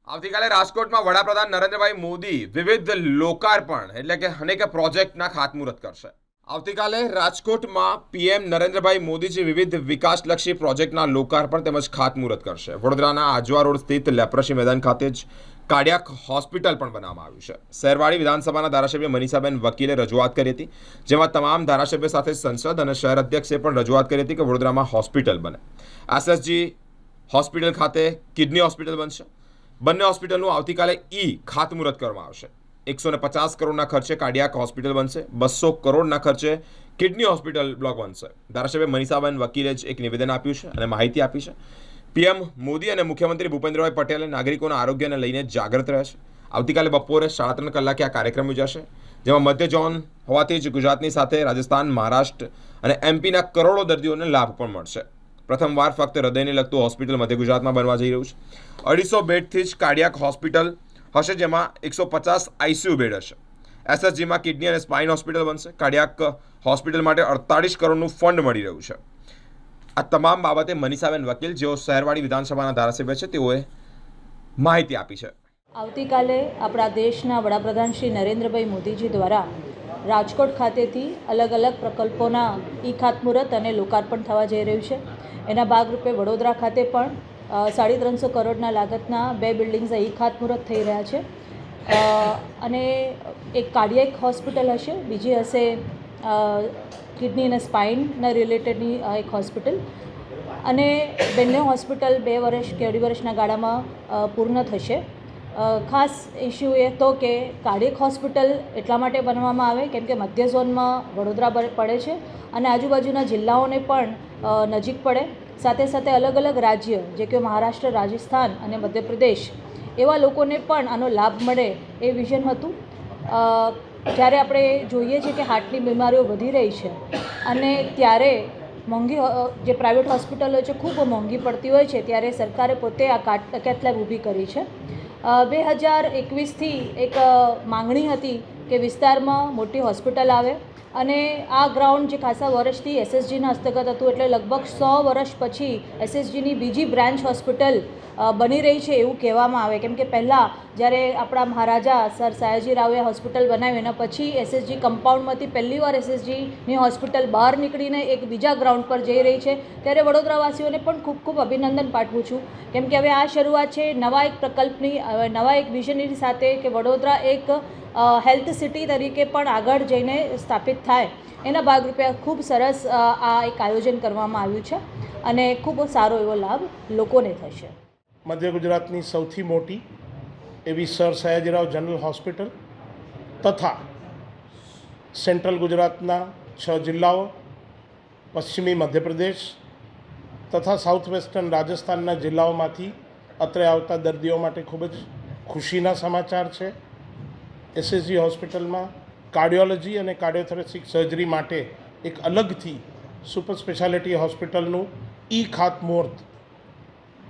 આવતીકાલે રાજકોટમાં વડાપ્રધાન નરેન્દ્રભાઈ મોદી વિવિધ લોકાર્પણ એટલે કે અનેક પ્રોજેક્ટના ખાતમુહૂર્ત કરશે। આવતીકાલે રાજકોટમાં પીએમ નરેન્દ્રભાઈ મોદીજી વિવિધ વિકાસલક્ષી પ્રોજેક્ટના લોકાર્પણ તેમજ ખાતમુહૂર્ત કરશે। વડોદરાના આજવા રોડ સ્થિત લેપ્રસી મેદાન ખાતે જ કાર્ડિયાક હોસ્પિટલ પણ બનાવવામાં આવ્યું છે। શહેરવાડી વિધાનસભાના ધારાસભ્ય મનીષાબેન વકીલે રજૂઆત કરી હતી, જેમાં તમામ ધારાસભ્ય સાથે સંસદ અને શહેર અધ્યક્ષે પણ રજૂઆત કરી હતી કે વડોદરામાં હોસ્પિટલ બને। એસએસજી હોસ્પિટલ ખાતે કિડની હોસ્પિટલ બનશે। બંને હોસ્પિટલનું આવતીકાલે ખાતમુહૂર્ત કરવામાં આવશે। 150 કરોડના ખર્ચે કાર્ડિયાક હોસ્પિટલ બનશે, 200 કરોડના ખર્ચે કિડની હોસ્પિટલ બ્લોક બનશે। ધારાસભ્ય મનીષાબેન વકીલે જ એક નિવેદન આપ્યું છે અને માહિતી આપી છે। પીએમ મોદી અને મુખ્યમંત્રી ભૂપેન્દ્રભાઈ પટેલે નાગરિકોના આરોગ્યને લઈને જાગૃત રહ્યા છે। આવતીકાલે બપોરે 3:30 કલાકે આ કાર્યક્રમ યોજાશે, જેમાં મધ્ય ઝોન હોવાથી જ ગુજરાતની સાથે રાજસ્થાન, મહારાષ્ટ્ર અને એમપીના કરોડો દર્દીઓને લાભ પણ મળશે। પ્રથમવાર ફક્ત હૃદયને લગતું હોસ્પિટલ મધ્ય ગુજરાતમાં બનવા જઈ રહ્યું છે। 250 બેડથી જ કાર્ડિયાક હોસ્પિટલ હશે, જેમાં 150 આઈસીયુ બેડ હશે। એસએસજીમાં કિડની અને સ્પાઇન હોસ્પિટલ બનશે। કાર્ડિયાક હોસ્પિટલ માટે 48 કરોડનું ફંડ મળી રહ્યું છે। આ તમામ બાબતે મનીષાબેન વકીલ, જેઓ શહેરવાડી વિધાનસભાના ધારાસભ્ય છે, તેઓએ માહિતી આપી છે। આવતીકાલે આપણા દેશના વડાપ્રધાન શ્રી નરેન્દ્રભાઈ મોદીજી દ્વારા રાજકોટ ખાતેથી અલગ અલગ પ્રકલ્પોના ખાતમુહૂર્ત અને લોકાર્પણ થવા જઈ રહ્યું છે। એના ભાગરૂપે વડોદરા ખાતે પણ 350 કરોડના લાગતના 2 બિલ્ડિંગ્સ ખાતમુહૂર્ત થઈ રહ્યા છે અને એક કાર્ડિયાક હોસ્પિટલ હશે, બીજી હશે કિડની અને સ્પાઇનના રિલેટેડની એક હોસ્પિટલ, અને બંને હોસ્પિટલ 2 વર્ષ કે 2.5 વર્ષના ગાળામાં પૂર્ણ થશે। ખાસ ઇસ્યુ એ હતો કે કાર્ડિયાક હોસ્પિટલ એટલા માટે બનવામાં આવે કેમ કે મધ્ય ઝોનમાં વડોદરા પડે છે અને આજુબાજુના જિલ્લાઓને પણ નજીક પડે। સાથે સાથે અલગ અલગ રાજ્ય જે કે મહારાષ્ટ્ર, રાજસ્થાન અને મધ્યપ્રદેશ એવા લોકોને પણ આનો લાભ મળે એ વિઝન હતું। જ્યારે આપણે જોઈએ છીએ કે હાર્ટની બીમારીઓ વધી રહી છે અને ત્યારે મોંઘી જે પ્રાઇવેટ હોસ્પિટલો છે ખૂબ મોંઘી પડતી હોય છે, ત્યારે સરકારે પોતે આ કેથલેબ ઊભી કરી છે। 2021થી એક માંગણી હતી કે વિસ્તારમાં મોટી હોસ્પિટલ આવે, અને આ ગ્રાઉન્ડ જે ખાસા વર્ષથી એસએસજીના હસ્તગત હતું, એટલે લગભગ 100 વર્ષ પછી એસએસજીની બીજી બ્રાન્ચ હોસ્પિટલ બની રહી છે એવું કહેવામાં આવે, કેમ કે પહેલાં જ્યારે આપણા મહારાજા સર સયાજી રાવે હોસ્પિટલ બનાવી એના પછી એસએસજી કમ્પાઉન્ડમાંથી પહેલીવાર એસએસજીની હોસ્પિટલ બહાર નીકળીને એક બીજા ગ્રાઉન્ડ પર જઈ રહી છે। ત્યારે વડોદરાવાસીઓને પણ ખૂબ ખૂબ અભિનંદન પાઠવું છું, કેમ કે હવે આ શરૂઆત છે નવા એક પ્રકલ્પની, નવા એક વિઝનની સાથે કે વડોદરા એક હેલ્થ સિટી તરીકે પણ આગળ જઈને સ્થાપિત થાય। એના ભાગરૂપે ખૂબ સરસ આ એક આયોજન કરવામાં આવ્યું છે અને ખૂબ સારો એવો લાભ લોકોને થશે। મધ્ય ગુજરાતની સૌથી મોટી એવી સર સયાજીરાવ જનરલ હોસ્પિટલ તથા સેન્ટ્રલ ગુજરાતના 6 જિલ્લાઓ, પશ્ચિમી મધ્યપ્રદેશ તથા સાઉથ વેસ્ટર્ન રાજસ્થાનના જિલ્લાઓમાંથી અત્રે આવતા દર્દીઓ માટે ખૂબ જ ખુશીના સમાચાર છે। એસએસજી હોસ્પિટલમાં કાર્ડિયોલોજી અને કાર્ડિયોથોરેસિક સર્જરી માટે એક અલગથી સુપર સ્પેશિયાલિટી હોસ્પિટલનું ખાતમુહૂર્ત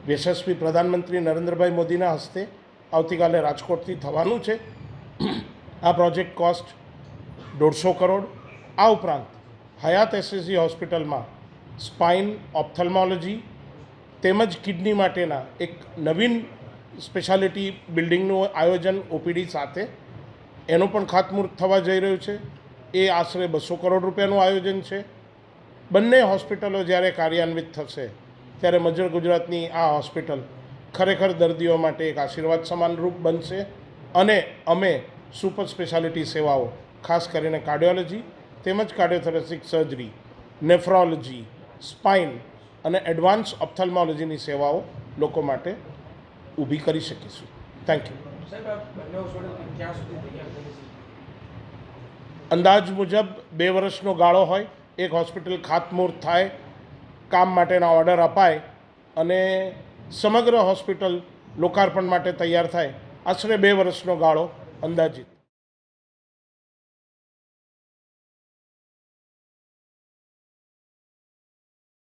યશસ્વી પ્રધાનમંત્રી નરેન્દ્રભાઈ મોદીના હસ્તે આવતીકાલે રાજકોટથી થવાનું છે। આ પ્રોજેક્ટ કોસ્ટ 150 કરોડ। આ ઉપરાંત હયાત એસએસજી હોસ્પિટલમાં સ્પાઇન, ઓપ્થલ્મોલોજી તેમજ કિડની માટેના એક નવીન સ્પેશિયાલિટી બિલ્ડિંગનું આયોજન ઓપીડી સાથે એનું પણ ખાતમુહૂર્ત થવા જઈ રહ્યું છે। એ આશરે 200 કરોડ રૂપિયાનું આયોજન છે। બંને હોસ્પિટલો જ્યારે કાર્યાન્વિત થશે ત્યારે મધ્ય ગુજરાતની આ હોસ્પિટલ ખરેખર દર્દીઓ માટે એક આશીર્વાદ સમાનરૂપ બનશે અને અમે સુપર સ્પેશિયાલિટી સેવાઓ ખાસ કરીને કાર્ડિયોલોજી તેમજ કાર્ડિયોથોરેસિક સર્જરી, નેફ્રોલોજી, સ્પાઇન અને એડવાન્સ ઓપ્થલ્મોલોજીની સેવાઓ લોકો માટે ઊભી કરી શકીશું। Thank you. અંદાજ મુજબ 2 વર્ષનો ગાળો હોય, એક હોસ્પિટલ ખાતમુહૂર્ત થાય, કામ માટેના ઓર્ડર અપાય અને સમગ્ર હોસ્પિટલ લોકાર્પણ માટે તૈયાર થાય, આશરે 2 વર્ષનો ગાળો અંદાજિત।